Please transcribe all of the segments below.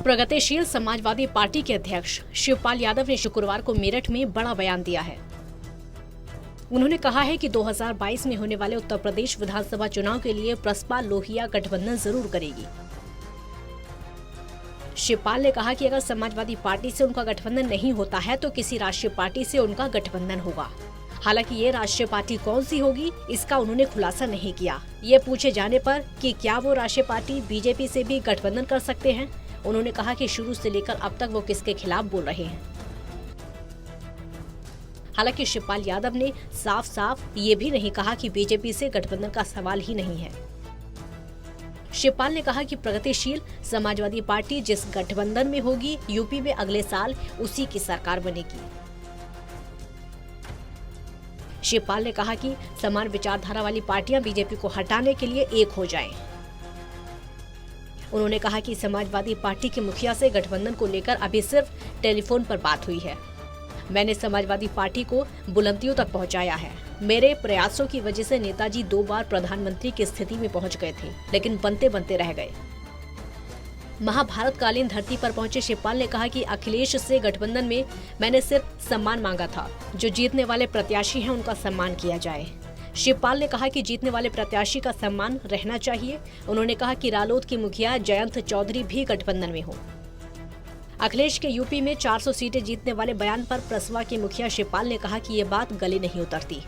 प्रगतिशील समाजवादी पार्टी के अध्यक्ष शिवपाल यादव ने शुक्रवार को मेरठ में बड़ा बयान दिया है। उन्होंने कहा है कि 2022 में होने वाले उत्तर प्रदेश विधानसभा चुनाव के लिए प्रसपा लोहिया गठबंधन जरूर करेगी। शिवपाल ने कहा कि अगर समाजवादी पार्टी से उनका गठबंधन नहीं होता है तो किसी राष्ट्रीय पार्टी से उनका गठबंधन होगा। हालांकि ये राष्ट्रीय पार्टी कौन सी होगी, इसका उन्होंने खुलासा नहीं किया। ये पूछे जाने पर कि क्या वो राष्ट्रीय पार्टी बीजेपी से भी गठबंधन कर सकते हैं, उन्होंने कहा कि शुरू से लेकर अब तक वो किसके खिलाफ बोल रहे हैं। हालांकि शिवपाल यादव ने साफ साफ ये भी नहीं कहा कि बीजेपी से गठबंधन का सवाल ही नहीं है। शिवपाल ने कहा कि प्रगतिशील समाजवादी पार्टी जिस गठबंधन में होगी, यूपी में अगले साल उसी की सरकार बनेगी। शिवपाल ने कहा कि समान विचारधारा वाली पार्टियां बीजेपी को हटाने के लिए एक हो जाएं। उन्होंने कहा कि समाजवादी पार्टी के मुखिया से गठबंधन को लेकर अभी सिर्फ टेलीफोन पर बात हुई है। मैंने समाजवादी पार्टी को बुलंदियों तक पहुंचाया है। मेरे प्रयासों की वजह से नेताजी 2 बार प्रधानमंत्री की स्थिति में पहुंच गए थे, लेकिन बनते बनते रह गए। महाभारत कालीन धरती पर पहुंचे शिवपाल ने कहा कि अखिलेश से गठबंधन में मैंने सिर्फ सम्मान मांगा था। जो जीतने वाले प्रत्याशी हैं उनका सम्मान किया जाए। शिवपाल ने कहा कि जीतने वाले प्रत्याशी का सम्मान रहना चाहिए। उन्होंने कहा कि रालोद की मुखिया जयंत चौधरी भी गठबंधन में हो। अखिलेश के यूपी में 400 सीटें जीतने वाले बयान पर प्रसपा के मुखिया शिवपाल ने कहा कि ये बात गले नहीं उतरती।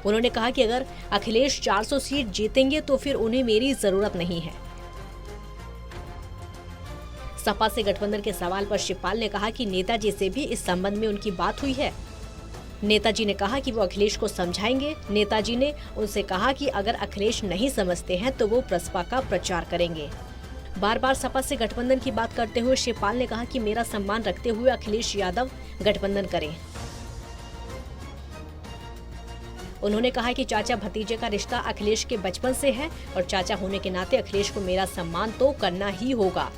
उन्होंने कहा कि अगर अखिलेश 400 सीट जीतेंगे तो फिर उन्हें मेरी जरूरत नहीं है। सपा से गठबंधन के सवाल पर शिवपाल ने कहा कि नेताजी से भी इस संबंध में उनकी बात हुई है। नेताजी ने कहा कि वो अखिलेश को समझाएंगे। नेताजी ने उनसे कहा कि अगर अखिलेश नहीं समझते हैं तो वो प्रसपा का प्रचार करेंगे। बार बार सपा से गठबंधन की बात करते हुए शिवपाल ने कहा कि मेरा सम्मान रखते हुए अखिलेश यादव गठबंधन करें। उन्होंने कहा कि चाचा भतीजे का रिश्ता अखिलेश के बचपन से है और चाचा होने के नाते अखिलेश को मेरा सम्मान तो करना ही होगा।